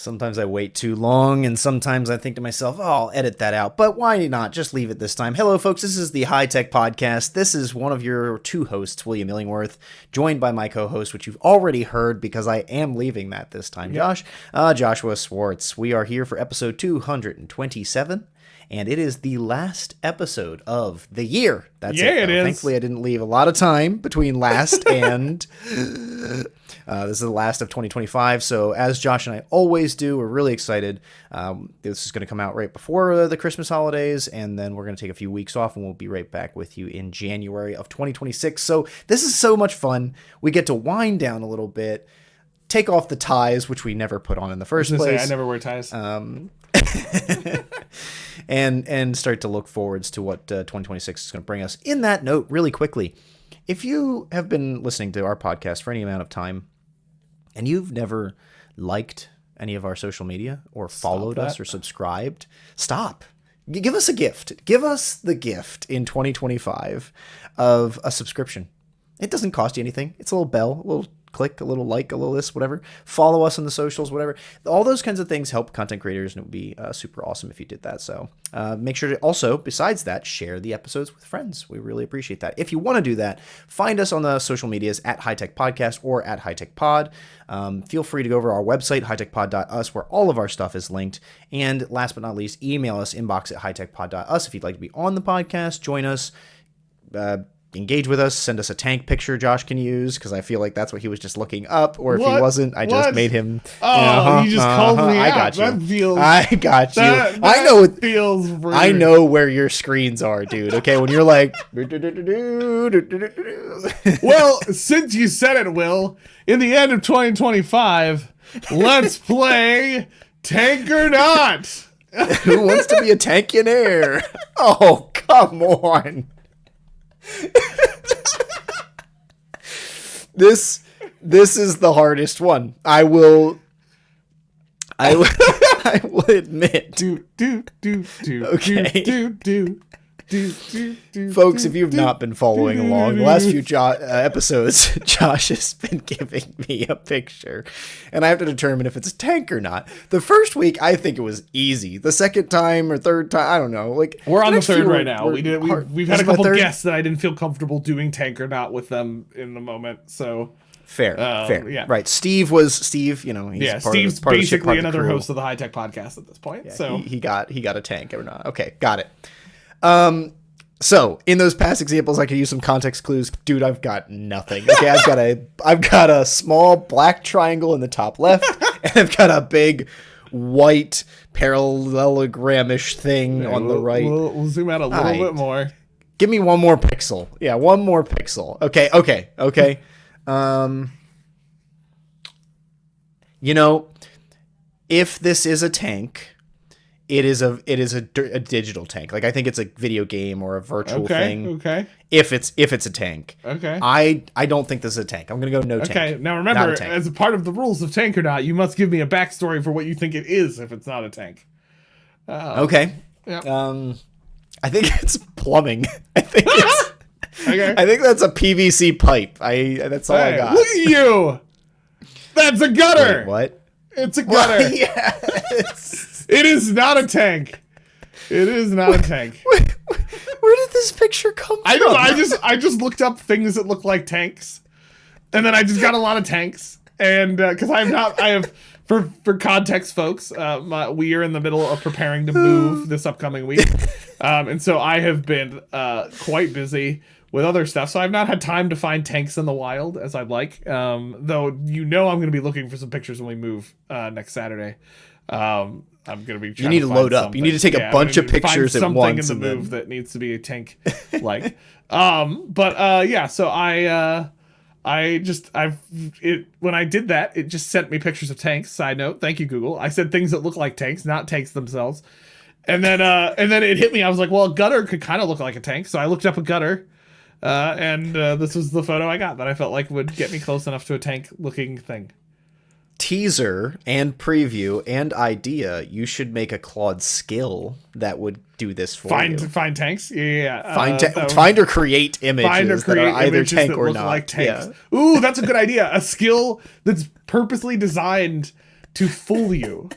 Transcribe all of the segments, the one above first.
Sometimes I wait too long, and sometimes I think to myself, oh, I'll edit that out. But why not? Just leave it this time. Hello, folks. This is the High Tech Podcast. This is one of your two hosts, William Illingworth, joined by my co-host, which you've already heard because I am leaving that this time, Josh. Joshua Swartz. We are here for episode 227. And it is the last episode of the year. That's it is. Thankfully, I didn't leave a lot of time between last and... this is the last of 2025. So as Josh and I always do, we're really excited. This is going to come out right before the Christmas holidays. And then we're going to take a few weeks off and we'll be right back with you in January of 2026. So this is so much fun. We get to wind down a little bit, take off the ties, which we never put on in the first place. I never wear ties. and start to look forwards to what 2026 is going to bring us. In that note, really quickly, if you have been listening to our podcast for any amount of time and you've never liked any of our social media or followed us or subscribed, stop. Give us a gift. Give us the gift in 2025 of a subscription. It doesn't cost you anything. It's a little bell, a little click, a little like, a little this, whatever. Follow us on the socials, whatever. All those kinds of things help content creators, and it would be super awesome if you did that. So make sure to also, besides that, share the episodes with friends. We really appreciate that. If you want to do that, find us on the social medias at High Tech Podcast or at High Tech Pod. Feel free to go over our website, hightechpod.us, where all of our stuff is linked. And last but not least, email us, inbox at hightechpod.us if you'd like to be on the podcast, join us, engage with us, send us a tank picture Josh can use, because I feel like that's what he was just looking up, or if he wasn't, I just made him. Oh, you just called me I out. got you. That feels, I got you. that I know it feels rude. I know where your screens are, dude. Okay, when you're like well, since you said it, Will, in the end of 2025, let's play Tank or Not. Who wants to be a tankionaire? Oh, come on. This is the hardest one. I will admit. Folks, if you've not been following along, the last few episodes, Josh has been giving me a picture, and I have to determine if it's a tank or not. The first week, I think it was easy. The second time or third time, I don't know. Like, we're on the third right now. We've had a couple guests that I didn't feel comfortable doing tank or not with them in the moment. So fair. Yeah. Right. Steve's Steve's basically another host of the High Tech Podcast at this point. Yeah, so he got a tank or not. Okay, got it. So in those past examples, I could use some context clues. Dude, I've got nothing. Okay, I've got a small black triangle in the top left, and I've got a big white parallelogram-ish thing on the right. We'll zoom out a little bit more. Give me one more pixel. Yeah, one more pixel. Okay. If this is a tank, it is a digital tank. Like, I think it's a video game or a virtual thing. Okay. If it's a tank. Okay. I don't think this is a tank. I'm gonna go no tank. Okay. Now remember, as a part of the rules of Tank or Not, you must give me a backstory for what you think it is if it's not a tank. Okay. Yeah. I think it's plumbing. I think it's. Okay. I think that's a PVC pipe. That's all I got. Look at you. That's a gutter. Wait, what? It's a gutter. Well, yes. It is not a tank. It is not a tank. Where did this picture come from? I know. I just looked up things that look like tanks, and then I just got a lot of tanks. And because I have for context, folks, we are in the middle of preparing to move this upcoming week, and so I have been quite busy with other stuff, so I've not had time to find tanks in the wild as I'd like. Though I'm going to be looking for some pictures when we move next Saturday. I'm going to be. You need to load up. You need to take a bunch of pictures at once. Something in the move that needs to be a tank like. So when I did that, it just sent me pictures of tanks. Side note, thank you, Google. I said things that look like tanks, not tanks themselves. And then it hit me. I was like, well, a gutter could kind of look like a tank. So I looked up a gutter. This was the photo I got that I felt like would get me close enough to a tank looking thing. Teaser and preview and idea. You should make a Claude skill that would do this for you. Find tanks. Yeah. Find or create images that are either tank or not. Like tanks. Yeah. Ooh, that's a good idea. A skill that's purposely designed to fool you.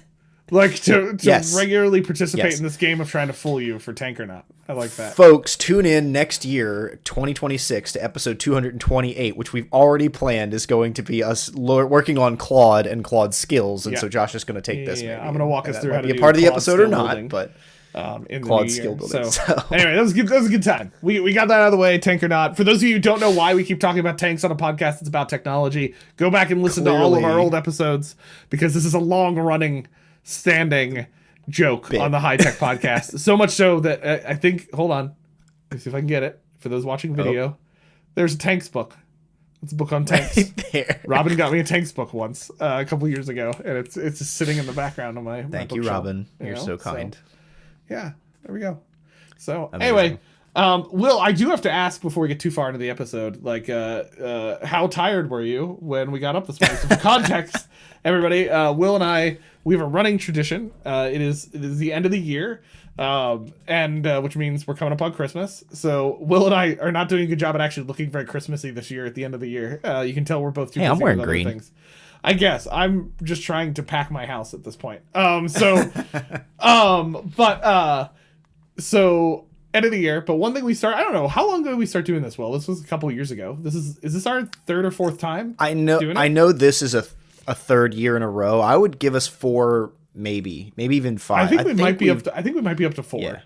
Like to Yes. regularly participate Yes. in this game of trying to fool you for tank or not. I like that. Folks, tune in next year, 2026, to episode 228, which we've already planned is going to be us working on Claude and Claude's skills. And Yeah. so Josh is going to take this. Yeah, Maybe. I'm going to walk us That through might how to be a do part of the Claude episode or skill not, building, but in the Claude new skill year. building. So So. anyway, that was a good time. We got that out of the way, tank or not. For those of you who don't know why we keep talking about tanks on a podcast that's about technology, go back and listen to all of our old episodes, because this is a long-running, standing joke on the High Tech Podcast. So much so that I think, hold on, let's see if I can get it. For those watching video, there's a tanks book. It's a book on tanks. Right there. Robin got me a tanks book once, a couple years ago, and it's just sitting in the background on my Thank my you, bookshelf, Robin. You're so kind. Yeah, there we go. So Amazing. anyway, Will, I do have to ask before we get too far into the episode, like, how tired were you when we got up this morning? So for context, everybody, Will and I, we have a running tradition. It is the end of the year, and which means we're coming up on Christmas. So Will and I are not doing a good job at actually looking very Christmassy this year at the end of the year. You can tell we're both too busy I'm wearing with other green. things. I guess I'm just trying to pack my house at this point. So end of the year. But one thing we start, I don't know, how long ago did we start doing this? Well, this was a couple of years ago. Is this our third or fourth time? I know this is a third year in a row. I would give us 4, maybe even 5. I think we might be up to 4. Yeah.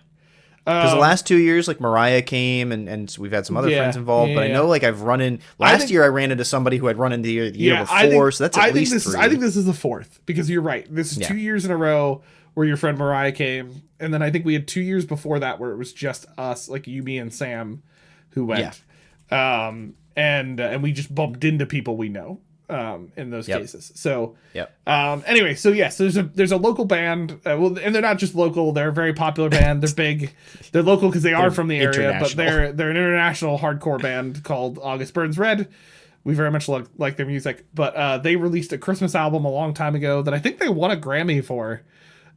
Because the last 2 years, like Mariah came and we've had some other friends involved. But I know like I've run in last year. I ran into somebody who had run into the year before. So that's at least 3. I think this is the 4th, because you're right. This is 2 years in a row where your friend Mariah came, and then I think we had 2 years before that where it was just us, like you, me, and Sam, who went. And we just bumped into people we know. In those cases. So, anyway, so yes, there's a local band. And they're not just local; they're a very popular band. They're big. They're local because they are from the area, but they're an international hardcore band called August Burns Red. We very much like their music, but they released a Christmas album a long time ago that I think they won a Grammy for.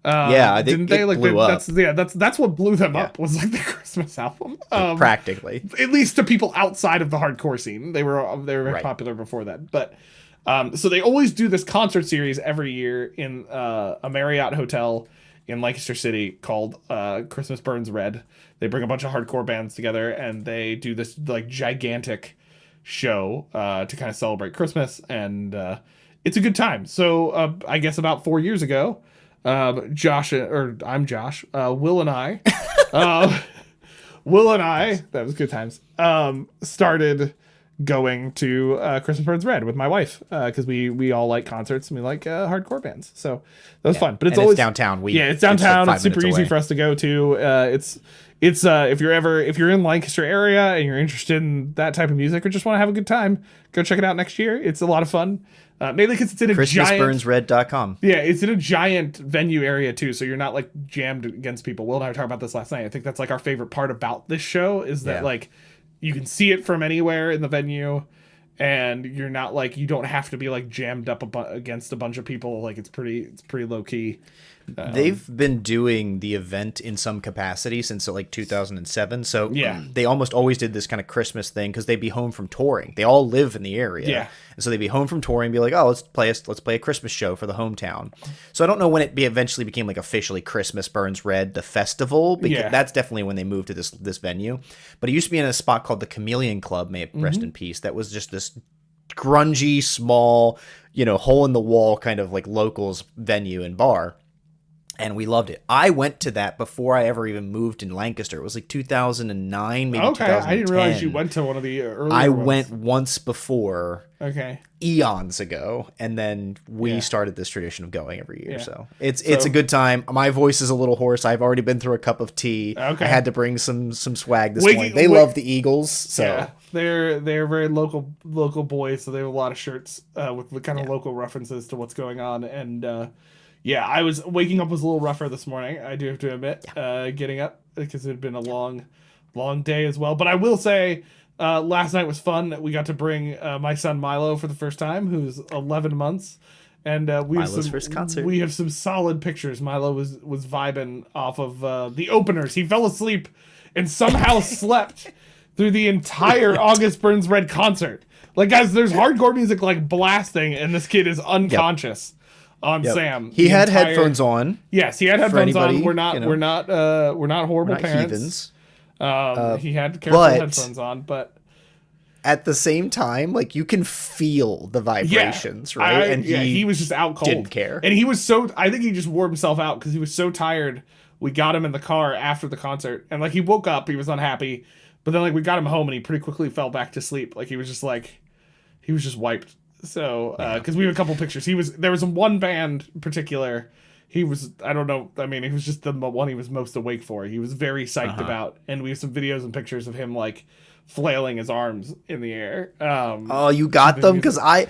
I think didn't they? Like blew up. That's what blew them up, was like the Christmas album. Practically, at least to people outside of the hardcore scene, they were very popular before that, but. So they always do this concert series every year in a Marriott hotel in Lancaster City called Christmas Burns Red. They bring a bunch of hardcore bands together and they do this like gigantic show to kind of celebrate Christmas, and it's a good time. So I guess about 4 years ago, I'm Josh, Will and I, that was good times, started going to Christmas Burns Red with my wife, because we all like concerts and we like hardcore bands, so that was fun. But it's always downtown. It's downtown. It's super easy for us to go to. It's if you're in Lancaster area and you're interested in that type of music or just want to have a good time, go check it out next year. It's a lot of fun. Mainly because it's in a ChristmasBurnsRed.com. Yeah, it's in a giant venue area too, so you're not like jammed against people. Will and I were talking about this last night. I think that's like our favorite part about this show is that like you can see it from anywhere in the venue, and you're not like, you don't have to be like jammed up against a bunch of people. Like it's pretty low key. They've been doing the event in some capacity since like 2007. So they almost always did this kind of Christmas thing because they'd be home from touring. They all live in the area. Yeah. And so they'd be home from touring and be like, oh, let's play a Christmas show for the hometown. So I don't know when it eventually became like officially Christmas Burns Red, the festival, because that's definitely when they moved to this venue. But it used to be in a spot called the Chameleon Club, may it rest in peace. That was just this grungy, small, hole in the wall kind of like locals venue and bar. And we loved it. I went to that before I ever even moved in Lancaster. It was like 2009, maybe 2010. I didn't realize you went to one of the earlier I ones. went once before. Okay. Eons ago, and then we started this tradition of going every year. So it's a good time. My voice is a little hoarse. I've already been through a cup of tea. Okay. I had to bring some swag this morning. They love the Eagles, so they're very local boys. So they have a lot of shirts with the kind of local references to what's going on. And I was waking up was a little rougher this morning. I do have to admit, getting up because it had been a long day as well. But I will say. Last night was fun. We got to bring my son Milo for the first time, who's 11 months, and Milo's first concert. We have some solid pictures. Milo was vibing off of the openers. He fell asleep and somehow slept through the entire August Burns Red concert. Like, guys, there's hardcore music like blasting, and this kid is unconscious. on Yep. Sam. He The had entire- headphones on. Yes, he had headphones anybody, on. We're not you know, we're not horrible Not parents. heathens. He had careful but- headphones on, but At the same time, like you can feel the vibrations, yeah, right? And he was just out cold. didn't care. And he was so, I think he just wore himself out because he was so tired. We got him in the car after the concert, and like he woke up, he was unhappy, but then like we got him home and he pretty quickly fell back to sleep. Like he was just wiped. So because we have a couple pictures, there was one band in particular. He was, I don't know, I mean, he was just the one he was most awake for. He was very psyched about, and we have some videos and pictures of him like flailing his arms in the air. Oh, you got them? Because I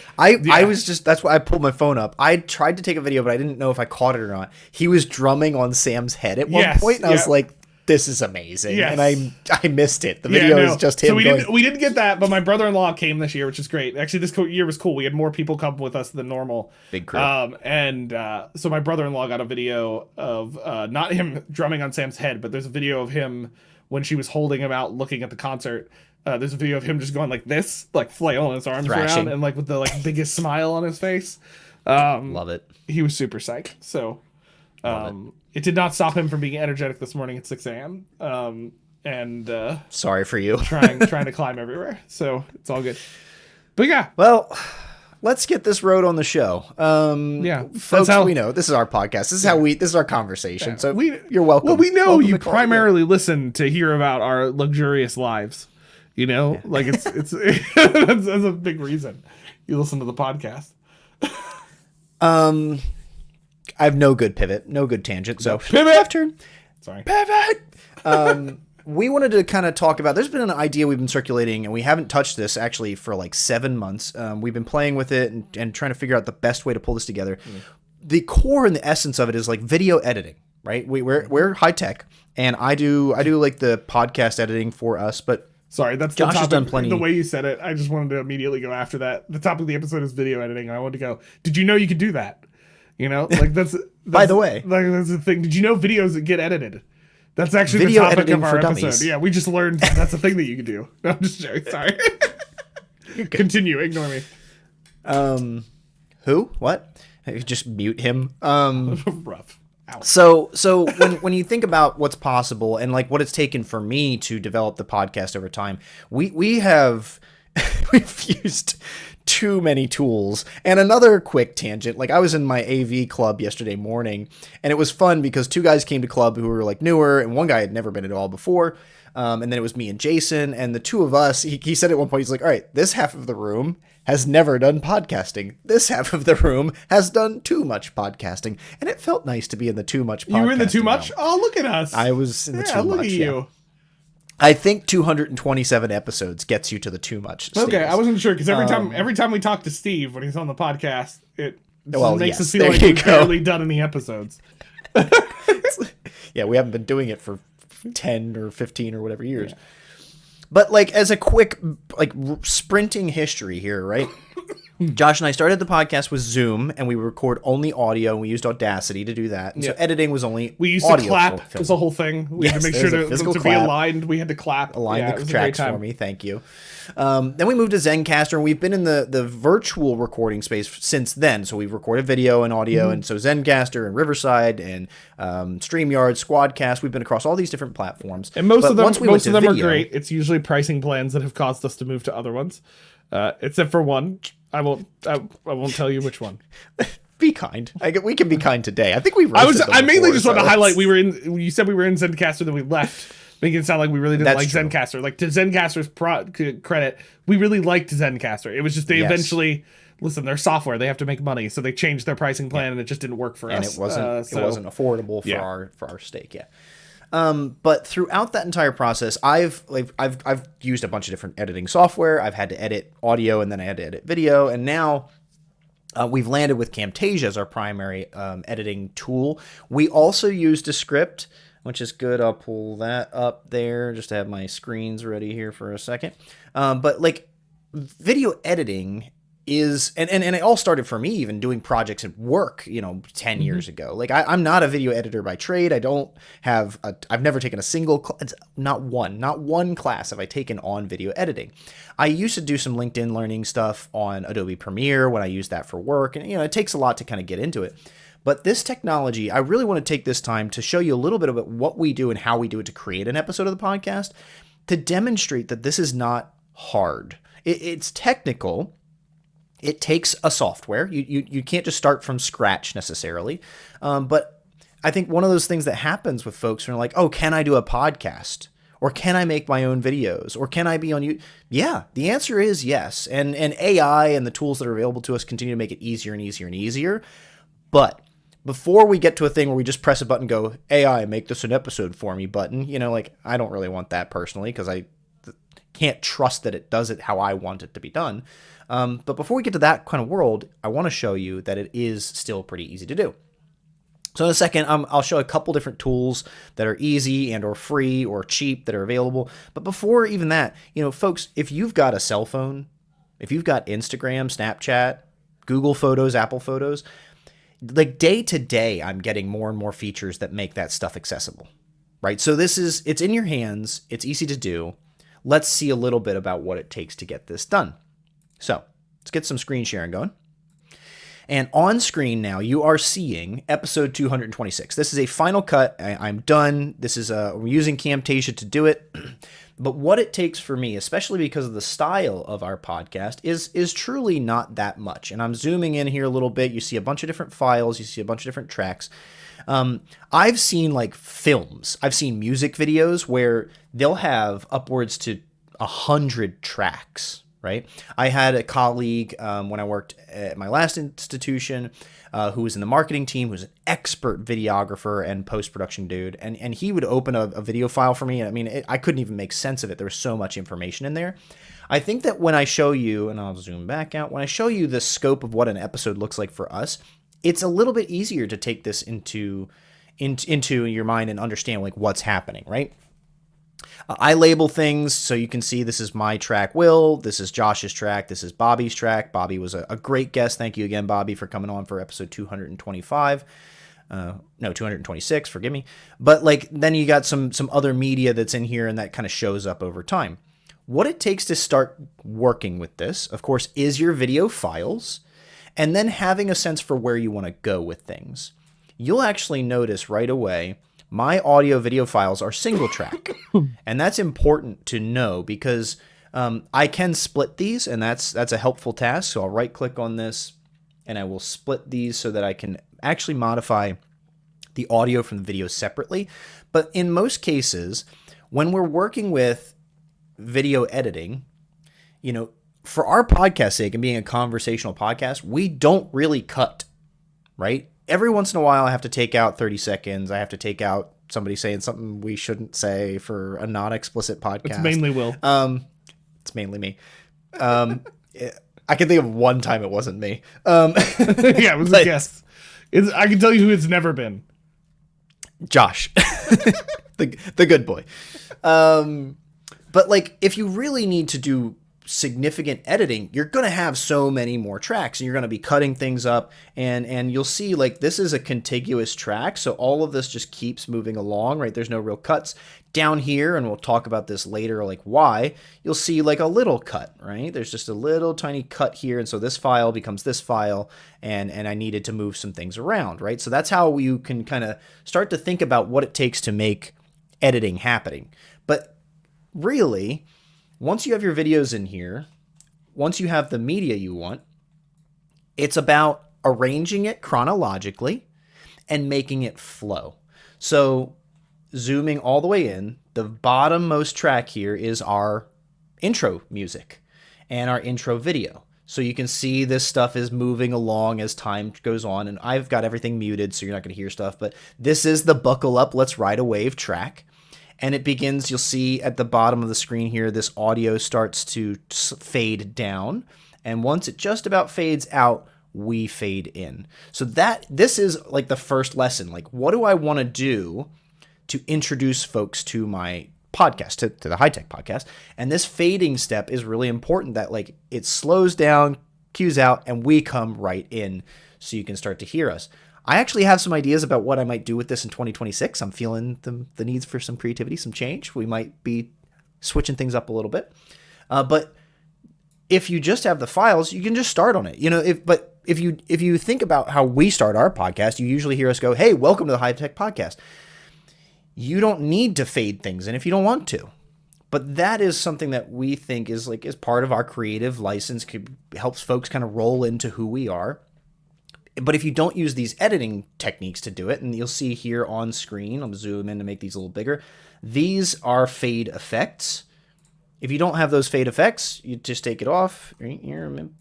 was just, that's why I pulled my phone up. I tried to take a video, but I didn't know if I caught it or not. He was drumming on Sam's head at one point, and I was like, this is amazing. Yes. And I missed it. The video is just him so going. we didn't get that, but my brother-in-law came this year, which is great. Actually, this year was cool. We had more people come with us than normal. Big crew. So my brother-in-law got a video of not him drumming on Sam's head, but there's a video of him when she was holding him out looking at the concert. There's a video of him just going like this, like flailing his arms Thrashing. around and like with the like biggest smile on his face. Love it. He was super psyched. So it did not stop him from being energetic this morning at 6 a.m. And Sorry for you. trying to climb everywhere. So it's all good. But yeah. Well, let's get this road on the show. Yeah. Folks, we know this is our podcast. This is this is our conversation. So you're welcome. Well, we know Welcome you to call it. primarily listen to hear about our luxurious lives. You know, like it's that's a big reason you listen to the podcast. I have no good pivot, no good tangent. So Pivot! turn. Sorry. Pivot. We wanted to kind of talk about, there's been an idea we've been circulating, and we haven't touched this actually for like 7 months. We've been playing with it and trying to figure out the best way to pull this together. The core and the essence of it is like video editing, right? We're high tech, and I do like the podcast editing for us, but Sorry, that's Josh the has topic. done plenty. The way you said it, I just wanted to immediately go after that. The topic of the episode is video editing, and I wanted to go, did you know you could do that? You know, like that's By the way. like that's the thing. Did you know videos that get edited? That's actually Video the topic editing of our for episode. dummies. Yeah, we just learned that's a thing that you can do. No, I'm just joking. Sorry. Continue. Ignore me. who? What? Just mute him. Rough. Ow. So when you think about what's possible and like what it's taken for me to develop the podcast over time, we have we've used too many tools. And another quick tangent, like I was in my AV club yesterday morning, and it was fun because two guys came to club who were like newer, and one guy had never been at all before. And then it was me and Jason, and the two of us, he said at one point, he's like, all right, this half of the room has never done podcasting. This half of the room has done too much podcasting. And it felt nice to be in the too much podcasting. You were in the too much? realm. Oh, look at us. I was in the too look much. at Yeah. you. I think 227 episodes gets you to the too much Okay, status. I wasn't sure because every time we talk to Steve when he's on the podcast, it makes us feel there like you we've go. barely done any episodes. Yeah, we haven't been doing it for 10 or 15 or whatever years. Yeah. But like as a quick like sprinting history here, right? Josh and I started the podcast with Zoom, and we would record only audio, and we used Audacity to do that. And so editing was only we used audio to clap. film. It was a whole thing. We had to make sure to be aligned. We had to clap. Align the tracks for me. Thank you. Then we moved to Zencaster, and we've been in the virtual recording space since then. So we've recorded video and audio, and so Zencaster and Riverside and StreamYard, SquadCast. We've been across all these different platforms. And most of them video, are great. It's usually pricing plans that have caused us to move to other ones, except for one. I won't tell you which one. Be kind. We can be kind today. I think we. I mainly just wanted to highlight you said we were in Zencaster, then we left, making it sound like we really didn't like true. Zencaster. Like to Zencaster's credit, we really liked Zencaster. It was just they eventually listen. Their software, they have to make money, so they changed their pricing plan, and it just didn't work for us. And it wasn't affordable for our stake. Yeah. But throughout that entire process, I've used a bunch of different editing software. I've had to edit audio, and then I had to edit video, and now we've landed with Camtasia as our primary editing tool. We also used a script, which is good. I'll pull that up there just to have my screens ready here for a second. But like video editing is, and it all started for me even doing projects at work, 10 years ago. Like I'm not a video editor by trade. I've never taken a single, not one class have I taken on video editing. I used to do some LinkedIn learning stuff on Adobe Premiere when I used that for work. And, it takes a lot to kind of get into it. But this technology, I really want to take this time to show you a little bit about what we do and how we do it to create an episode of the podcast, to demonstrate that this is not hard. It's technical. It takes a software. You can't just start from scratch necessarily. But I think one of those things that happens with folks who are like, oh, can I do a podcast? Or can I make my own videos? Or can I be on YouTube? Yeah, the answer is yes. And AI and the tools that are available to us continue to make it easier and easier and easier. But before we get to a thing where we just press a button and go, AI, make this an episode for me button, I don't really want that personally because I can't trust that it does it how I want it to be done. But before we get to that kind of world, I want to show you that it is still pretty easy to do. So in a second, I'll show a couple different tools that are easy and or free or cheap that are available. But before even that, folks, if you've got a cell phone, if you've got Instagram, Snapchat, Google Photos, Apple Photos, like day to day, I'm getting more and more features that make that stuff accessible, right? So it's in your hands. It's easy to do. Let's see a little bit about what it takes to get this done. So let's get some screen sharing going. And on screen now, you are seeing episode 226. This is a final cut. I'm done. We're using Camtasia to do it. But what it takes for me, especially because of the style of our podcast, is truly not that much. And I'm zooming in here a little bit. You see a bunch of different files. You see a bunch of different tracks. I've seen like films. I've seen music videos where they'll have upwards to 100 tracks. Right. I had a colleague when I worked at my last institution who was in the marketing team, who was an expert videographer and post-production dude. And he would open a video file for me. I mean, I couldn't even make sense of it. There was so much information in there. I think that when I show you, and I'll zoom back out, when I show you the scope of what an episode looks like for us, it's a little bit easier to take this into your mind and understand like what's happening, right? I label things so you can see this is my track, Will. This is Josh's track. This is Bobby's track. Bobby was a great guest. Thank you again, Bobby, for coming on for episode 225. 226, forgive me. But like then you got some other media that's in here and that kind of shows up over time. What it takes to start working with this, of course, is your video files and then having a sense for where you want to go with things. You'll actually notice right away my audio video files are single track. And that's important to know because I can split these and that's a helpful task. So I'll right click on this and I will split these so that I can actually modify the audio from the video separately. But in most cases, when we're working with video editing, for our podcast sake and being a conversational podcast, we don't really cut, right? Every once in a while, I have to take out 30 seconds. I have to take out somebody saying something we shouldn't say for a non-explicit podcast. It's mainly Will. It's mainly me. I can think of one time it wasn't me. Yeah, it was a guess. I can tell you who it's never been. Josh, the good boy. But like, if you really need to do significant editing, you're going to have so many more tracks and you're going to be cutting things up and you'll see like this is a contiguous track. So all of this just keeps moving along, right? There's no real cuts down here. And we'll talk about this later, like why you'll see like a little cut, right? There's just a little tiny cut here. And so this file becomes this file and I needed to move some things around, right? So that's how you can kind of start to think about what it takes to make editing happening. But really, once you have your videos in here, once you have the media you want, it's about arranging it chronologically and making it flow. So zooming all the way in, the bottommost track here is our intro music and our intro video. So you can see this stuff is moving along as time goes on, and I've got everything muted so you're not going to hear stuff, but this is the buckle up, let's ride a wave track. And it begins, you'll see at the bottom of the screen here, this audio starts to fade down. And once it just about fades out, we fade in. So this is like the first lesson. Like, what do I want to do to introduce folks to my podcast, to the High Tech Podcast? And this fading step is really important, that like it slows down, cues out, and we come right in so you can start to hear us. I actually have some ideas about what I might do with this in 2026. I'm feeling the needs for some creativity, some change. We might be switching things up a little bit. But if you just have the files, you can just start on it. If you think about how we start our podcast, you usually hear us go, "Hey, welcome to the High Tech Podcast." You don't need to fade things in if you don't want to. But that is something that we think is part of our creative license, helps folks kind of roll into who we are. But if you don't use these editing techniques to do it, and you'll see here on screen, I'll zoom in to make these a little bigger. These are fade effects. If you don't have those fade effects, you just take it off.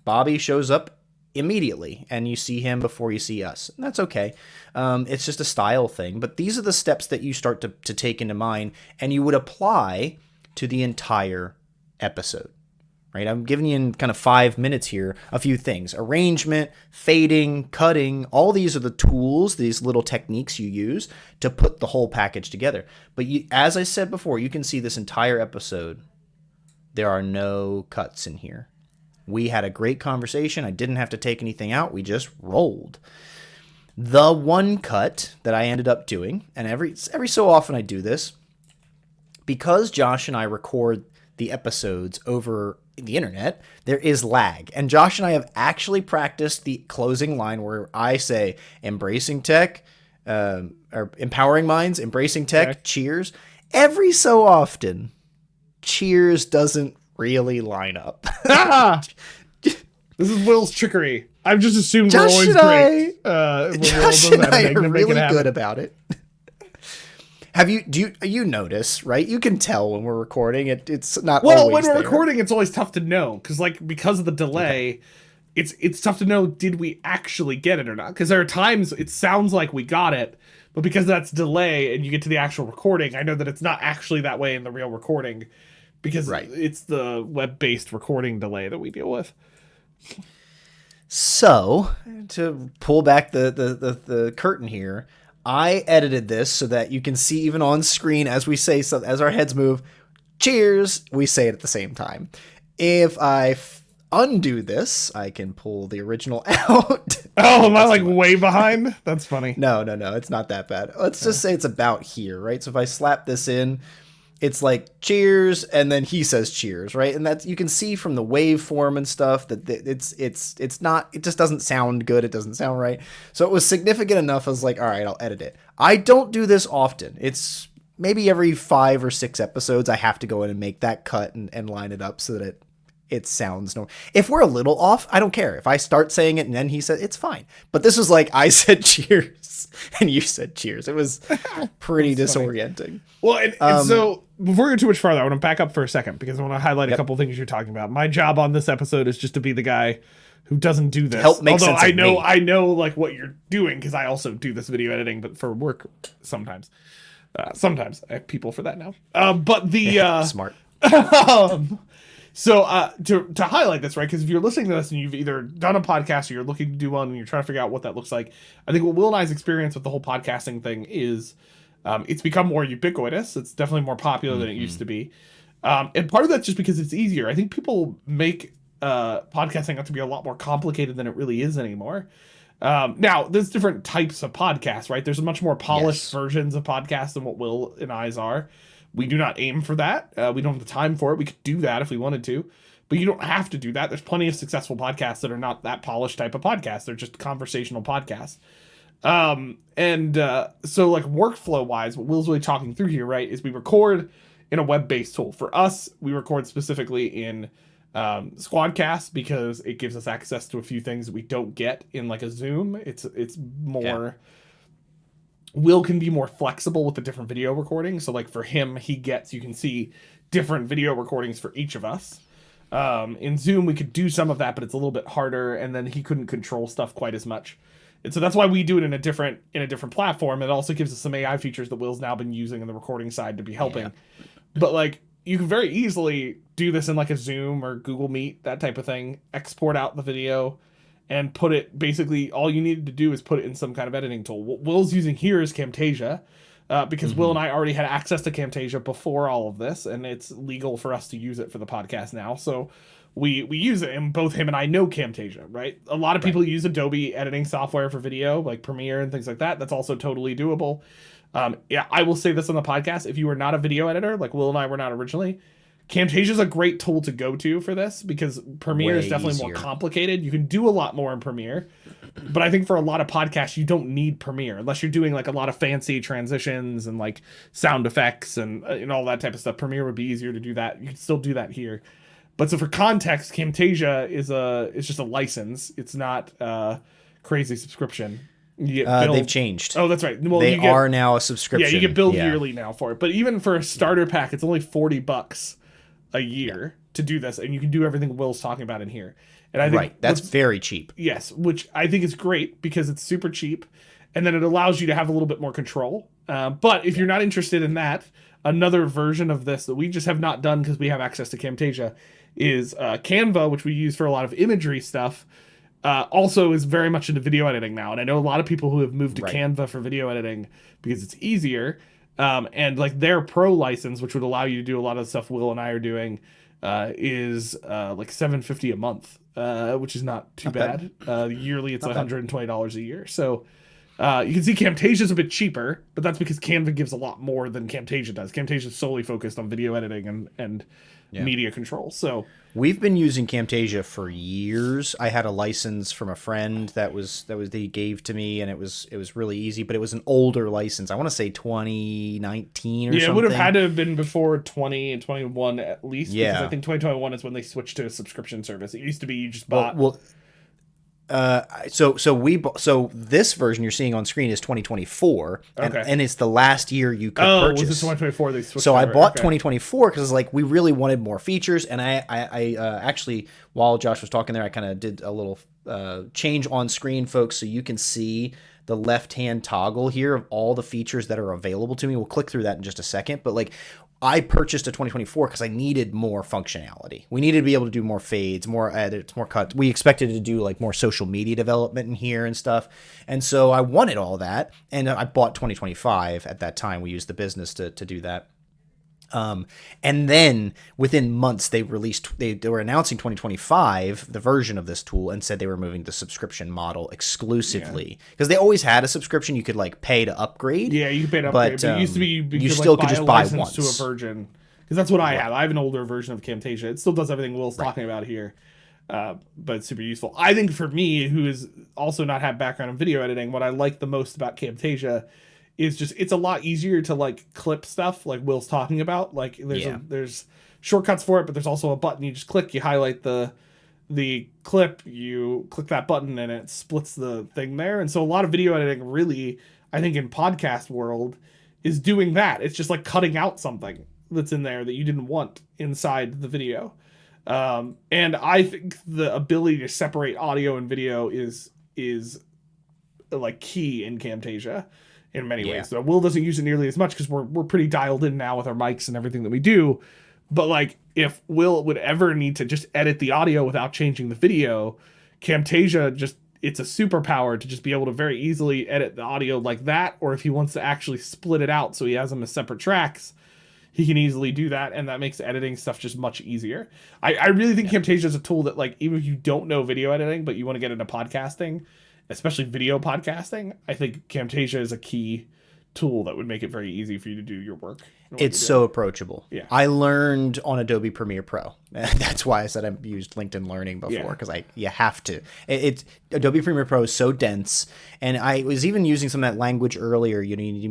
Bobby shows up immediately, and you see him before you see us. And that's okay. It's just a style thing. But these are the steps that you start to take into mind, and you would apply to the entire episode. Right? I'm giving you in kind of 5 minutes here a few things. Arrangement, fading, cutting, all these are the tools, these little techniques you use to put the whole package together. But as I said before, you can see this entire episode. There are no cuts in here. We had a great conversation. I didn't have to take anything out. We just rolled. The one cut that I ended up doing, and every so often I do this, because Josh and I record the episodes over the internet, there is lag. And Josh and I have actually practiced the closing line where I say, embracing tech, or empowering minds, embracing tech, okay. Cheers. Every so often, cheers doesn't really line up. This is Will's trickery. I've just assumed Josh we're always great. Josh and I are really good about it. Do you notice, right? You can tell when we're recording. It's not always when we're there. recording, it's always tough to know because of the delay. Okay. It's tough to know, did we actually get it or not? Because there are times it sounds like we got it, but because that's delay and you get to the actual recording, I know that it's not actually that way in the real recording because it's the web-based recording delay that we deal with. So to pull back the curtain here, I edited this so that you can see even on screen as we say, so as our heads move, cheers, we say it at the same time. If I undo this, I can pull the original out. Oh, am I like way behind? That's funny. No, it's not that bad. Let's just say it's about here, right? So if I slap this in, it's like cheers, and then he says cheers, right? And that's, you can see from the waveform and stuff that it's not, it just doesn't sound good. It doesn't sound right. So it was significant enough. I was like, all right, I'll edit it. I don't do this often. It's maybe every 5 or 6 episodes I have to go in and make that cut and line it up so that it sounds normal. If we're a little off, I don't care. If I start saying it and then he said, it's fine. But this was like, I said cheers and you said cheers. It was pretty disorienting. Well, and so before we go too much farther, I want to back up for a second because I want to highlight a couple things you're talking about. My job on this episode is just to be the guy who doesn't do this. Help make sense of me. I know like what you're doing because I also do this video editing, but for work sometimes. Sometimes I have people for that now. But the smart. So to highlight this, right, because if you're listening to this and you've either done a podcast or you're looking to do one and you're trying to figure out what that looks like, I think what Will and I's experience with the whole podcasting thing is it's become more ubiquitous. It's definitely more popular than it used to be. And part of that's just because it's easier. I think people make podcasting out to be a lot more complicated than it really is anymore. Now, there's different types of podcasts, right? There's much more polished versions of podcasts than what Will and I's are. We do not aim for that. We don't have the time for it. We could do that if we wanted to, but you don't have to do that. There's plenty of successful podcasts that are not that polished type of podcasts. They're just conversational podcasts. So like workflow wise, what Will's really talking through here, right, is we record in a web-based tool. For us, we record specifically in SquadCast because it gives us access to a few things that we don't get in like a Zoom. It's more... Yeah. Will can be more flexible with the different video recordings. So like for him, you can see different video recordings for each of us. In Zoom, we could do some of that, but it's a little bit harder. And then he couldn't control stuff quite as much. And so that's why we do it in a different platform. It also gives us some AI features that Will's now been using on the recording side to be helping. Yeah. But like you can very easily do this in like a Zoom or Google Meet, that type of thing, export out the video and put it, basically all you needed to do is put it in some kind of editing tool. What Will's using here is Camtasia, because Will and I already had access to Camtasia before all of this, and it's legal for us to use it for the podcast now. So we use it, and both him and I know Camtasia, right? A lot of people use Adobe editing software for video, like Premiere and things like that. That's also totally doable. Yeah, I will say this on the podcast. If you are not a video editor, like Will and I were not originally, Camtasia is a great tool to go to for this, because Premiere is definitely more complicated. You can do a lot more in Premiere, but I think for a lot of podcasts, you don't need Premiere unless you're doing like a lot of fancy transitions and like sound effects and all that type of stuff. Premiere would be easier to do that. You can still do that here. But so for context, Camtasia is just a license. It's not crazy subscription. They've changed. Oh, that's right. Well, they are now a subscription. Yeah, you get billed yearly now for it. But even for a starter pack, it's only $40 a year to do this, and you can do everything Will's talking about in here. And I think that's very cheap. Yes, which I think is great because it's super cheap, and then it allows you to have a little bit more control. But if you're not interested in that, another version of this that we just have not done because we have access to Camtasia is Canva, which we use for a lot of imagery stuff. Also is very much into video editing now, and I know a lot of people who have moved to Canva for video editing because it's easier. And like their pro license, which would allow you to do a lot of the stuff Will and I are doing, is like $750 a month, which is not too bad. Yearly, it's $120 a year. So you can see Camtasia is a bit cheaper, but that's because Canva gives a lot more than Camtasia does. Camtasia is solely focused on video editing and media control. So we've been using Camtasia for years. I had a license from a friend that he gave to me, and it was really easy, but it was an older license. I want to say 2019 or something. Yeah, it would have had to have been before 20 and 21 at least. Yeah, because I think 2021 is when they switched to a subscription service. It used to be you just bought. So this version you're seeing on screen is 2024, and it's the last year you could purchase. Was it 2024 they switched? So I bought 2024 because like we really wanted more features, and I actually, while Josh was talking there, I kind of did a little change on screen, folks, so you can see the left-hand toggle here of all the features that are available to me. We'll click through that in just a second, but like I purchased a 2024 because I needed more functionality. We needed to be able to do more fades, more edits, more cuts. We expected to do like more social media development in here and stuff. And so I wanted all that. And I bought 2025 at that time. We used the business to do that. And then within months they were announcing 2025, the version of this tool, and said they were moving to subscription model exclusively, because they always had a subscription. You could like pay to upgrade. Yeah, you could pay to upgrade. But it used to be you still could just buy once to a version, because that's what I have. I have an older version of Camtasia. It still does everything Will's talking about here. But it's super useful. I think for me, who is also not have background in video editing, what I like the most about Camtasia is just it's a lot easier to like clip stuff like Will's talking about. Like there's shortcuts for it, but there's also a button you just click, you highlight the clip, you click that button, and it splits the thing there. And so a lot of video editing really, I think in podcast world, is doing that. It's just like cutting out something that's in there that you didn't want inside the video. And I think the ability to separate audio and video is like key in Camtasia in many ways. So Will doesn't use it nearly as much because we're pretty dialed in now with our mics and everything that we do. But like if Will would ever need to just edit the audio without changing the video, Camtasia it's a superpower to just be able to very easily edit the audio like that. Or if he wants to actually split it out so he has them as separate tracks, he can easily do that, and that makes editing stuff just much easier. I really think Camtasia is a tool that, like, even if you don't know video editing, but you want to get into podcasting, especially video podcasting, I think Camtasia is a key tool that would make it very easy for you to do your work. It's so approachable. Yeah. I learned on Adobe Premiere Pro. That's why I said I've used LinkedIn Learning before, because you have to. It's Adobe Premiere Pro is so dense, and I was even using some of that language earlier. You need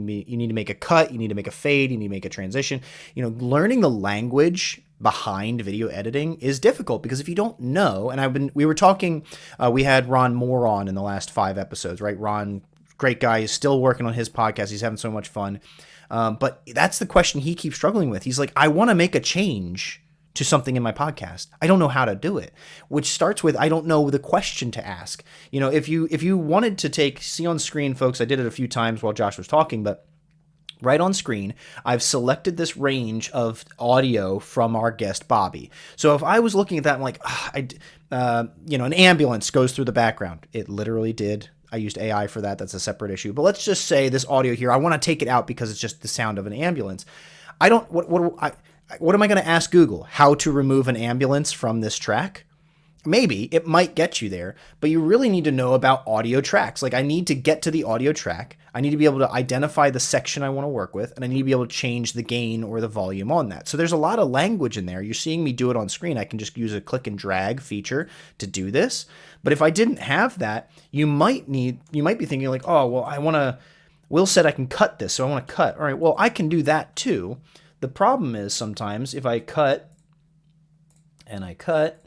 to make a cut, you need to make a fade, you need to make a transition. Learning the language behind video editing is difficult, because if you don't know, and we were talking, we had Ron Moore on in the last 5 episodes, right? Ron, great guy, is still working on his podcast. He's having so much fun. But that's the question he keeps struggling with. He's like, I want to make a change to something in my podcast. I don't know how to do it, which starts with, I don't know the question to ask. If you wanted to see on screen, folks, I did it a few times while Josh was talking, but right on screen, I've selected this range of audio from our guest, Bobby. So if I was looking at that, I'm like, an ambulance goes through the background. It literally did. I used AI for that. That's a separate issue. But let's just say this audio here, I want to take it out because it's just the sound of an ambulance. what am I going to ask Google? How to remove an ambulance from this track? Maybe it might get you there, but you really need to know about audio tracks. Like I need to get to the audio track. I need to be able to identify the section I want to work with, and I need to be able to change the gain or the volume on that. So there's a lot of language in there. You're seeing me do it on screen. I can just use a click and drag feature to do this. But if I didn't have that, you might be thinking like, oh, well, Will said I can cut this, so I want to cut. All right, well, I can do that too. The problem is sometimes if I cut and I cut,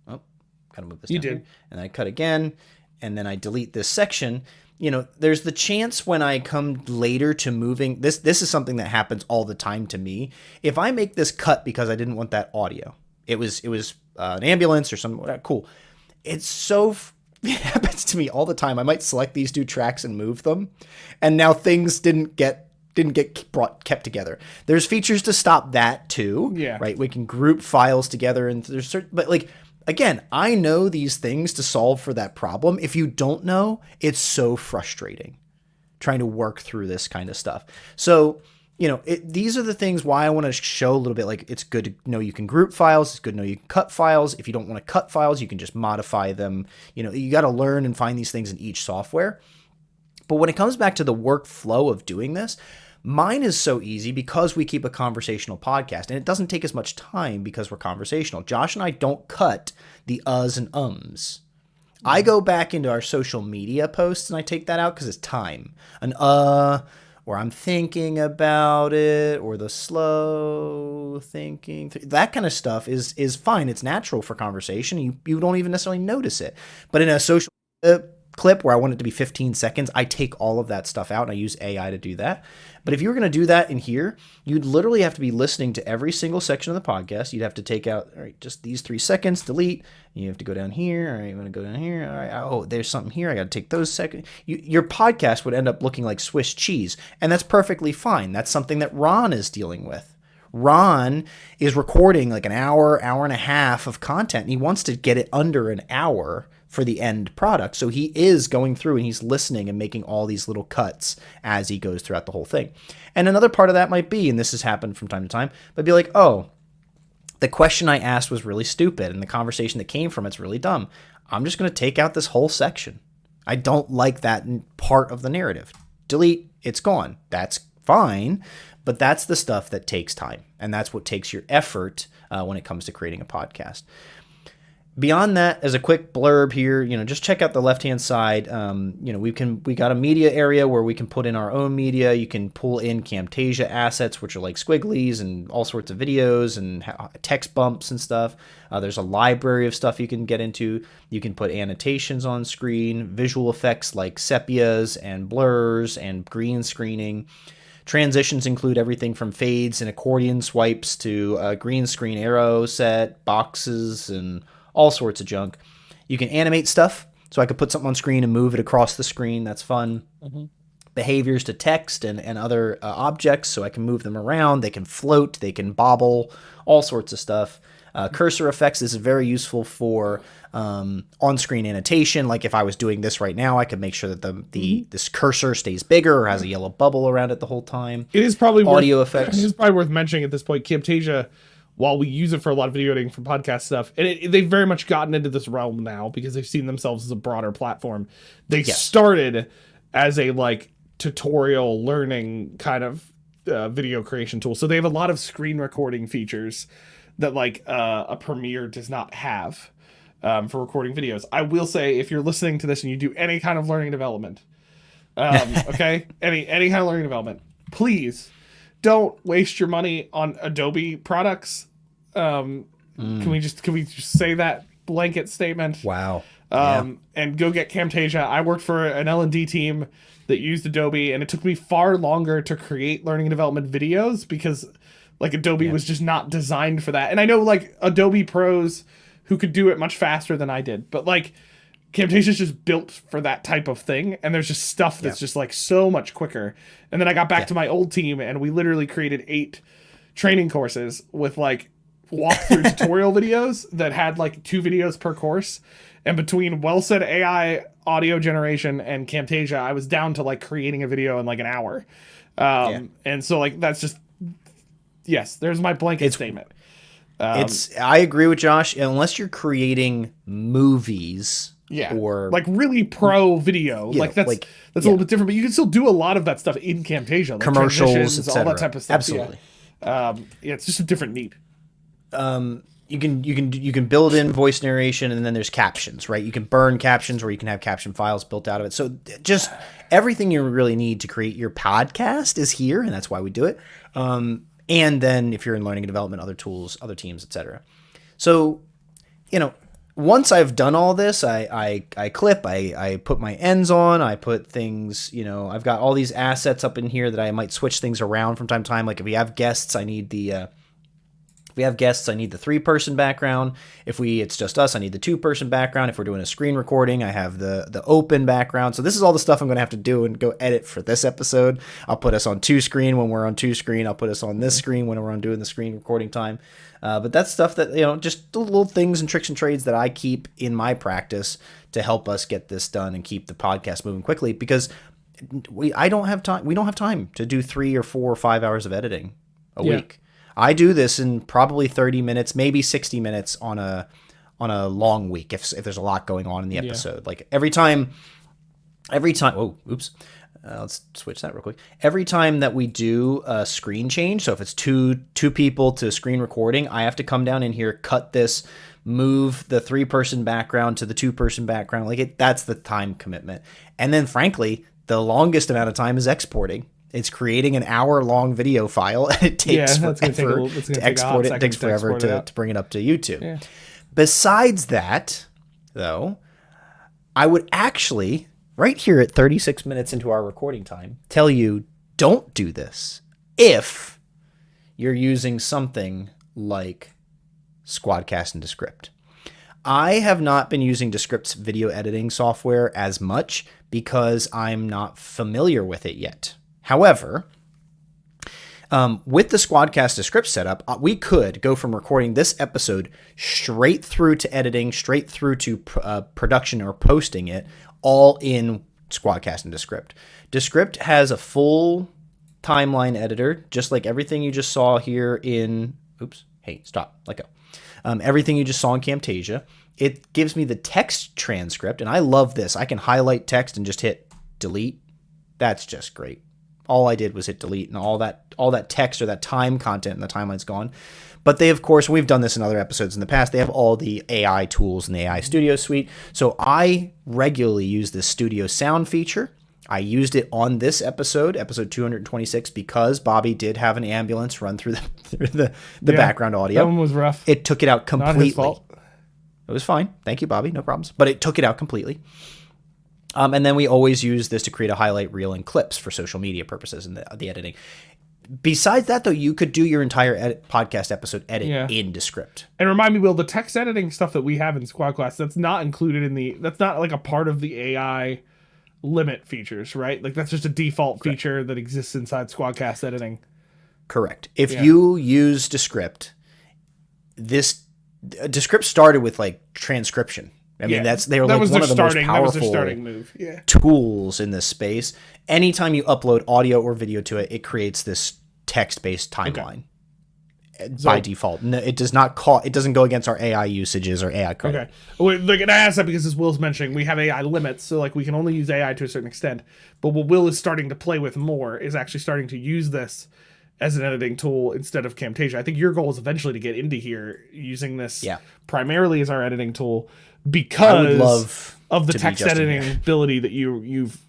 kind of move this down here, and I cut again, and then I delete this section, there's the chance when I come later to moving, this is something that happens all the time to me. If I make this cut because I didn't want that audio, it was an ambulance or something, cool. It happens to me all the time. I might select these two tracks and move them, and now things didn't get kept together. There's features to stop that too. Yeah. Right. We can group files together, and there's certain, but like, again, I know these things to solve for that problem. If you don't know, it's so frustrating trying to work through this kind of stuff. So, these are the things why I want to show a little bit, like it's good to know you can group files. It's good to know you can cut files. If you don't want to cut files, you can just modify them. You got to learn and find these things in each software. But when it comes back to the workflow of doing this, mine is so easy because we keep a conversational podcast, and it doesn't take as much time because we're conversational. Josh and I don't cut the uhs and ums. I go back into our social media posts and I take that out because it's time. An or I'm thinking about it, or the slow thinking, that kind of stuff is fine. It's natural for conversation. You don't even necessarily notice it. But in a social clip where I want it to be 15 seconds, I take all of that stuff out and I use AI to do that. But if you were going to do that in here, you'd literally have to be listening to every single section of the podcast. You'd have to take out, all right, just these 3 seconds, delete. You have to go down here. All right, you want to go down here. All right, oh, there's something here. I got to take those seconds. Your podcast would end up looking like Swiss cheese, and that's perfectly fine. That's something that Ron is dealing with. Ron is recording like an hour and a half of content, and he wants to get it under an hour for the end product. So he is going through and he's listening and making all these little cuts as he goes throughout the whole thing. And another part of that might be, and this has happened from time to time, but be like, oh, the question I asked was really stupid and the conversation that came from it's really dumb. I'm just going to take out this whole section. I don't like that part of the narrative. Delete, it's gone. That's fine, but that's the stuff that takes time, and that's what takes your effort when it comes to creating a podcast. Beyond that, as a quick blurb here, just check out the left-hand side. We got a media area where we can put in our own media. You can pull in Camtasia assets, which are like squigglies and all sorts of videos and text bumps and stuff. There's a library of stuff you can get into. You can put annotations on screen, visual effects like sepias and blurs and green screening. Transitions include everything from fades and accordion swipes to a green screen arrow set, boxes, and all sorts of junk. You can animate stuff, so I could put something on screen and move it across the screen. That's fun. Mm-hmm. Behaviors to text and other objects, so I can move them around. They can float, they can bobble, all sorts of stuff. Cursor effects is very useful for on-screen annotation. Like if I was doing this right now, I could make sure that this cursor stays bigger or has a yellow bubble around it the whole time. It is probably effects. It is probably worth mentioning at this point. Camtasia, while we use it for a lot of video editing for podcast stuff, and they've very much gotten into this realm now because they've seen themselves as a broader platform. They started as a tutorial learning kind of video creation tool. So they have a lot of screen recording features that a Premiere does not have for recording videos. I will say, if you're listening to this and you do any kind of learning development, okay, any kind of learning development, please don't waste your money on Adobe products. Can we just say that blanket statement? Wow. And go get Camtasia. I worked for an L&D team that used Adobe, and it took me far longer to create learning and development videos because Adobe was just not designed for that. And I know Adobe pros who could do it much faster than I did, but Camtasia is just built for that type of thing, and there's just stuff that's just so much quicker. And then I got back to my old team, and we literally created 8 training courses with walkthrough tutorial videos that had 2 videos per course. And between well-said AI audio generation and Camtasia, I was down to creating a video in an hour. And so that's just, yes, there's my blanket statement. I agree with Josh. Unless you're creating movies, or like really pro video, like that's a little bit different. But you can still do a lot of that stuff in Camtasia, like commercials, all that type of stuff. Absolutely. It's just a different need. You can build in voice narration, and then there's captions, right? You can burn captions, or you can have caption files built out of it. So just everything you really need to create your podcast is here, and that's why we do it. And then if you're in learning and development, other tools, other teams, etc. So, once I've done all this, I clip, I put my ends on, I put things, I've got all these assets up in here that I might switch things around from time to time. Like if we have guests, I need the 3-person background. If it's just us, I need the 2-person background. If we're doing a screen recording, I have the open background. So this is all the stuff I'm going to have to do and go edit for this episode. I'll put us on 2-screen when we're on 2-screen. I'll put us on this screen when we're on doing the screen recording time. But that's stuff that, just the little things and tricks and trades that I keep in my practice to help us get this done and keep the podcast moving quickly, because we don't have time to do 3 or 4 or 5 hours of editing a week. I do this in probably 30 minutes, maybe 60 minutes on a long week if there's a lot going on in the episode. Like every time. Oh, oops. Let's switch that real quick. Every time that we do a screen change, so if it's two people to screen recording, I have to come down in here, cut this, move the 3-person background to the 2-person background. That's the time commitment. And then, frankly, the longest amount of time is exporting. It's creating an hour-long video file, and it takes forever to export it. It takes forever to bring it up to YouTube. Yeah. Besides that, though, I would actually, right here at 36 minutes into our recording time, tell you don't do this if you're using something like SquadCast and Descript. I have not been using Descript's video editing software as much because I'm not familiar with it yet. However, with the SquadCast Descript setup, we could go from recording this episode straight through to editing, straight through to production or posting it, all in SquadCast and Descript. Descript has a full timeline editor, just like everything you just saw here in... Oops. Hey, stop. Let go. Everything you just saw in Camtasia. It gives me the text transcript, and I love this. I can highlight text and just hit delete. That's just great. All I did was hit delete, and all that text or that time content in the timeline's gone. But they, of course, we've done this in other episodes in the past, they have all the AI tools in the AI Studio suite. So I regularly use this Studio Sound feature. I used it on this episode 226, because Bobby did have an ambulance run through the background audio. That one was rough. It took it out completely. Not his fault. It was fine. Thank you, Bobby. No problems. But it took it out completely. And then we always use this to create a highlight reel and clips for social media purposes and the editing. Besides that, though, you could do your entire podcast episode edit in Descript. And remind me, Will, the text editing stuff that we have in SquadCast, that's not included in that's not like a part of the AI limit features, right? Like that's just a default feature that exists inside SquadCast editing. Correct. If you use Descript, Descript started with like transcription. I mean, they were like one of the most powerful tools in this space. Anytime you upload audio or video to it, it creates this text-based timeline by default. No, it does not it doesn't go against our AI usages or AI code. Okay. Well, like, and I asked that because, as Will's mentioning, we have AI limits, so like we can only use AI to a certain extent. But what Will is starting to play with more is actually starting to use this as an editing tool instead of Camtasia. I think your goal is eventually to get into here using this primarily as our editing tool, because of the text editing ability that you've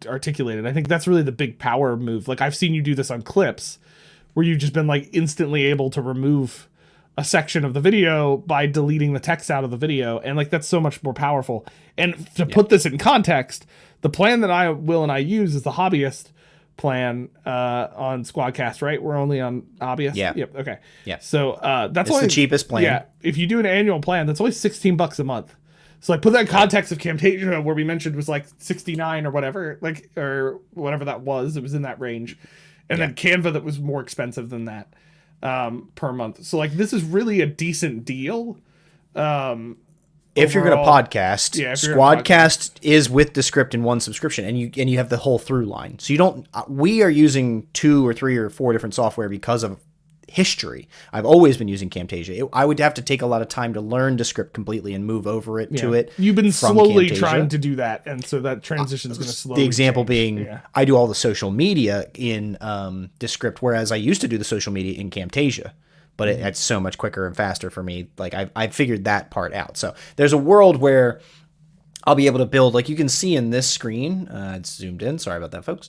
articulated. I think that's really the big power move. Like I've seen you do this on clips where you've just been like instantly able to remove a section of the video by deleting the text out of the video. And like, that's so much more powerful. And to put this in context, the plan that Will and I use is the hobbyist plan on SquadCast, right? We're only on hobbyist. Yeah. Yep. Okay. Yeah. So that's only the cheapest plan. Yeah. If you do an annual plan, that's only $16 a month. So like put that in context of Camtasia, where we mentioned was like 69 or whatever, like, or whatever that was. It was in that range. And then Canva, that was more expensive than that per month. So like this is really a decent deal. If you're going to podcast, SquadCast is with Descript in one subscription, and you have the whole through line. So you don't. We are using 2 or 3 or 4 different software because of history. I've always been using Camtasia. I would have to take a lot of time to learn Descript completely and move over it to it. You've been from slowly Camtasia. trying to do that, and so that transition is going to slowly The example change. being, I do all the social media in Descript, whereas I used to do the social media in Camtasia. But it's so much quicker and faster for me. Like I've figured that part out. So there's a world where I'll be able to build, like you can see in this screen. It's zoomed in. Sorry about that, folks.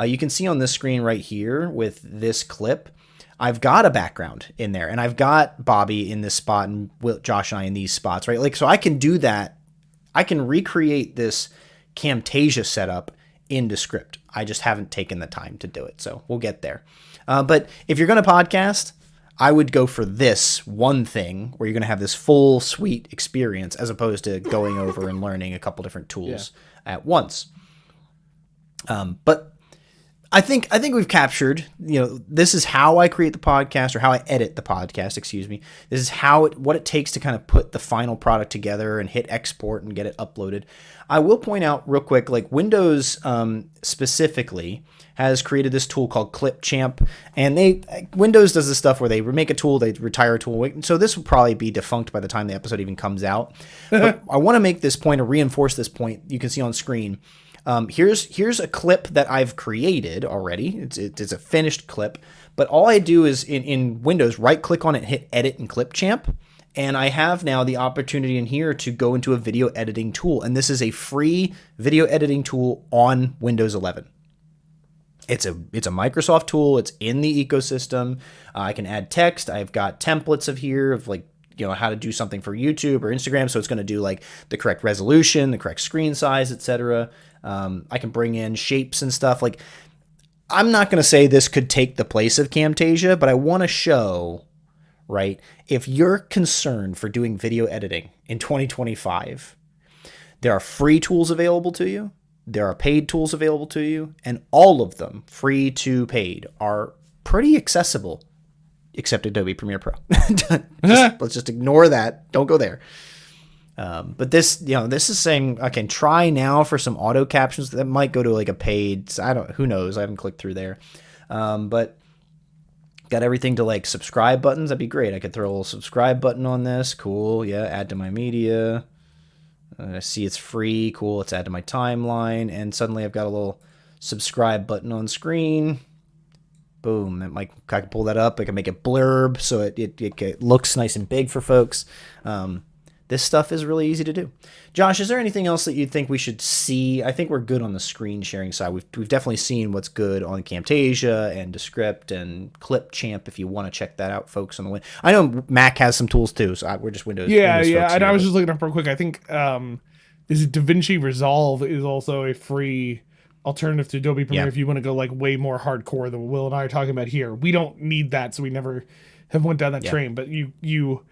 You can see on this screen right here with this clip, I've got a background in there, and I've got Bobby in this spot and Josh and I in these spots, right? Like, so I can do that. I can recreate this Camtasia setup in Descript. I just haven't taken the time to do it. So we'll get there. But if you're going to podcast, I would go for this one thing where you're going to have this full suite experience as opposed to going over and learning a couple different tools at once. But I think we've captured, this is how I create the podcast, or how I edit the podcast, excuse me. This is what it takes to kind of put the final product together and hit export and get it uploaded. I will point out real quick, like Windows specifically has created this tool called Clipchamp, and Windows does this stuff where they make a tool, they retire a tool. So this will probably be defunct by the time the episode even comes out. But I want to make this point or reinforce this point. You can see on screen. Here's a clip that I've created already. It's a finished clip, but all I do is in Windows, right click on it, hit edit in Clipchamp. And I have now the opportunity in here to go into a video editing tool. And this is a free video editing tool on Windows 11. It's a Microsoft tool. It's in the ecosystem. I can add text. I've got templates of here of like, how to do something for YouTube or Instagram. So it's going to do like the correct resolution, the correct screen size, etc. I can bring in shapes and stuff. Like, I'm not going to say this could take the place of Camtasia, but I want to show, right, if you're concerned for doing video editing in 2025, there are free tools available to you. There are paid tools available to you, and all of them, free to paid, are pretty accessible, except Adobe Premiere Pro. Let's just ignore that. Don't go there. But this is saying I can try now for some auto captions that might go to like a paid. Who knows? I haven't clicked through there. But got everything to like subscribe buttons. That'd be great. I could throw a little subscribe button on this. Cool. Yeah. Add to my media. I see it's free. Cool. Let's add to my timeline. And suddenly I've got a little subscribe button on screen. Boom. I can pull that up. I can make it blurb so it looks nice and big for folks. This stuff is really easy to do. Josh, is there anything else that you think we should see? I think we're good on the screen sharing side. We've definitely seen what's good on Camtasia and Descript and Clipchamp. If you want to check that out, folks, on the I know Mac has some tools too, so we're just Windows. Yeah. Windows folks And here, I was just looking up real quick. I think is it DaVinci Resolve is also a free alternative to Adobe Premiere if you want to go like way more hardcore than what Will and I are talking about here. We don't need that, so we never have went down that train. But you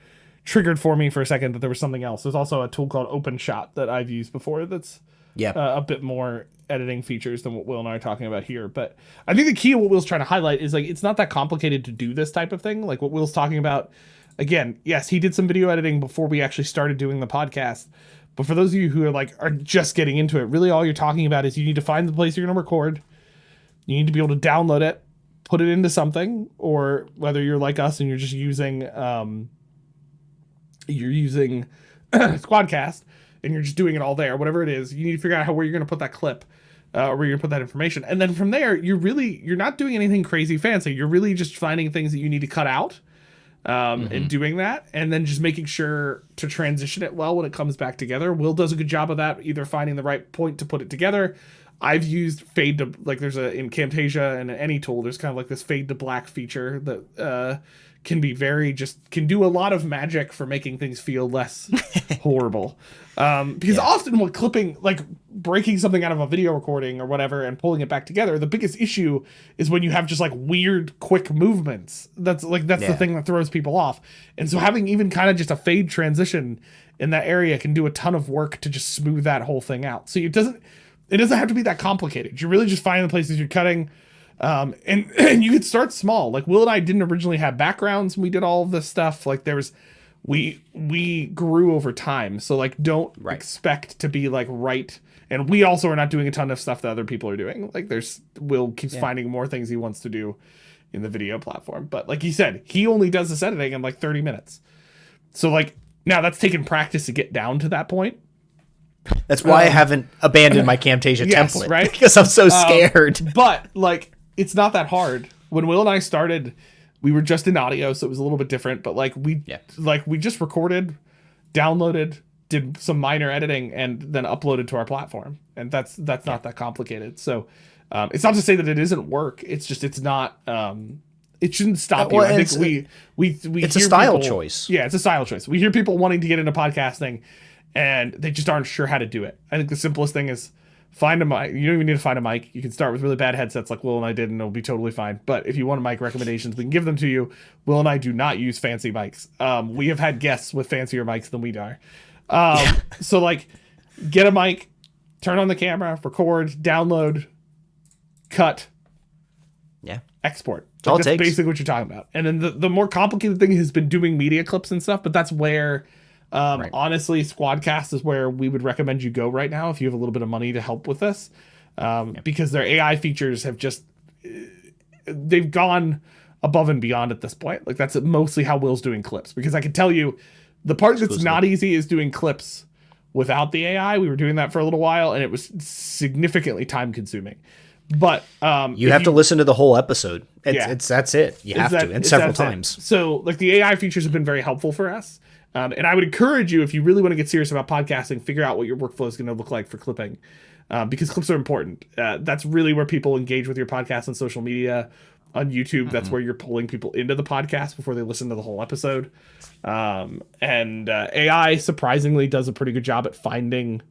triggered for me for a second that there was something else. There's also a tool called OpenShot that I've used before that's a bit more editing features than what Will and I are talking about here. But I think the key of what Will's trying to highlight is like it's not that complicated to do this type of thing. Like what Will's talking about, again, yes, he did some video editing before we actually started doing the podcast. But for those of you who are just getting into it, really all you're talking about is you need to find the place you're going to record. You need to be able to download it, put it into something, or whether you're like us and you're just using SquadCast and you're just doing it all there, whatever it is, you need to figure out where you're going to put that clip or where you're going to put that information. And then from there, you're not doing anything crazy fancy. You're really just finding things that you need to cut out and doing that, and then just making sure to transition it well when it comes back together. Will does a good job of that, either finding the right point to put it together. I've used fade to, like there's in Camtasia and in any tool, there's kind of like this fade to black feature that can do a lot of magic for making things feel less horrible. Because often when clipping, like breaking something out of a video recording or whatever and pulling it back together, the biggest issue is when you have just like weird quick movements. That's the thing that throws people off. And so having even kind of just a fade transition in that area can do a ton of work to just smooth that whole thing out. So it doesn't have to be that complicated. You're really just finding the places you're cutting. And you could start small. Like Will and I didn't originally have backgrounds when we did all of this stuff. Like we grew over time. So like don't expect to be like right. And we also are not doing a ton of stuff that other people are doing. Like Will keeps finding more things he wants to do in the video platform. But like he said, he only does this editing in like 30 minutes. So like now that's taken practice to get down to that point. That's why I haven't abandoned my Camtasia yes, template, right? Because I'm so scared. But like, it's not that hard. When Will and I started, we were just in audio, so it was a little bit different. But like we just recorded, downloaded, did some minor editing, and then uploaded to our platform. And that's not that complicated. So it's not to say that it isn't work. It's just it's not. It shouldn't stop you. I think we it's a style choice. Yeah, it's a style choice. We hear people wanting to get into podcasting, and they just aren't sure how to do it. I think the simplest thing is find a mic. You don't even need to find a mic. You can start with really bad headsets like Will and I did, and it'll be totally fine. But if you want mic recommendations, we can give them to you. Will and I do not use fancy mics. We have had guests with fancier mics than we are. So like, get a mic, turn on the camera, record, download, cut, export. That's basically what you're talking about. And then the more complicated thing has been doing media clips and stuff, but that's where honestly SquadCast is where we would recommend you go right now if you have a little bit of money to help with this, because their AI features have just they've gone above and beyond at this point. Like that's mostly how Will's doing clips, because I can tell you the part that's not easy is doing clips without the AI. We were doing that for a little while and it was significantly time consuming. But you have to listen to the whole episode. That's it. You have to, and several times. So like the AI features have been very helpful for us. And I would encourage you, if you really want to get serious about podcasting, figure out what your workflow is going to look like for clipping, because clips are important. That's really where people engage with your podcast on social media, on YouTube. That's where you're pulling people into the podcast before they listen to the whole episode. And AI surprisingly does a pretty good job at finding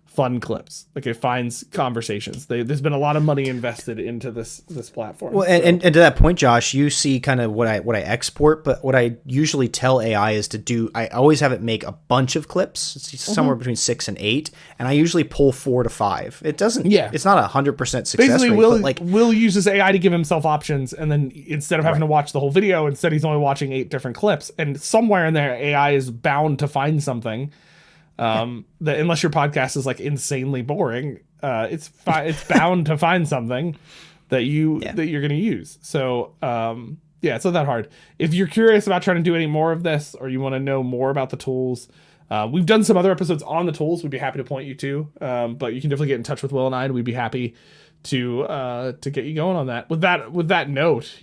fun clips. Like it finds conversations. There's been a lot of money invested into this platform. Well, and to that point, Josh, you see kind of what I export, but what I usually tell AI is to do. I always have it make a bunch of clips. It's somewhere between 6 and 8, and I usually pull 4 to 5. It doesn't. Yeah. It's not 100% success basically, rate. Will uses AI to give himself options, and then instead of having to watch the whole video, instead he's only watching 8 different clips, and somewhere in there, AI is bound to find something. That unless your podcast is like insanely boring, it's bound to find something that you're going to use. So, it's not that hard. If you're curious about trying to do any more of this, or you want to know more about the tools, we've done some other episodes on the tools. We'd be happy to point you to, but you can definitely get in touch with Will and I, and we'd be happy to get you going on that. With that note,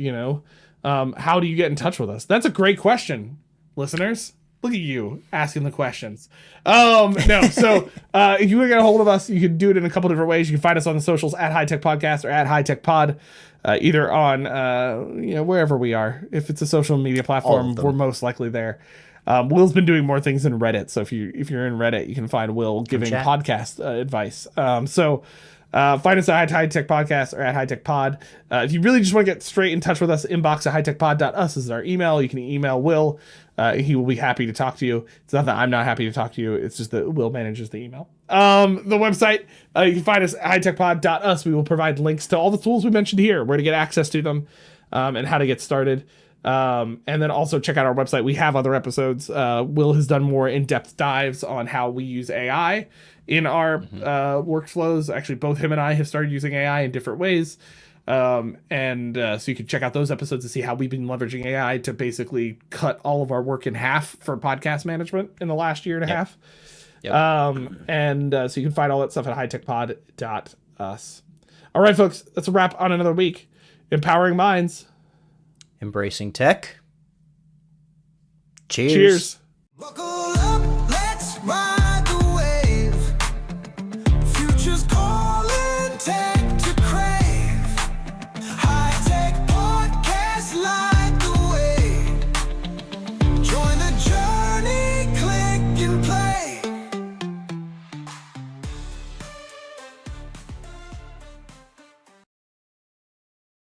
how do you get in touch with us? That's a great question, listeners. Look at you asking the questions. So if you want to get a hold of us, you can do it in a couple different ways. You can find us on the socials at High Tech Podcast or at High Tech Pod, either on wherever we are. If it's a social media platform, we're most likely there. Will's been doing more things in Reddit, so if you're in Reddit, you can find Will giving podcast advice. Find us at High Tech Podcast or at High Tech Pod. If you really just want to get straight in touch with us, inbox at hightechpod.us is our email. You can email Will. He will be happy to talk to you. It's not that I'm not happy to talk to you. It's just that Will manages the email. The website, you can find us at hightechpod.us. We will provide links to all the tools we mentioned here, where to get access to them, and how to get started. And then also check out our website. We have other episodes. Will has done more in-depth dives on how we use AI in our workflows. Actually, both him and I have started using AI in different ways. So you can check out those episodes to see how we've been leveraging AI to basically cut all of our work in half for podcast management in the last year and a half. Yep. So you can find all that stuff at hightechpod.us. All right, folks, that's a wrap on another week. Empowering minds. Embracing tech. Cheers. Cheers.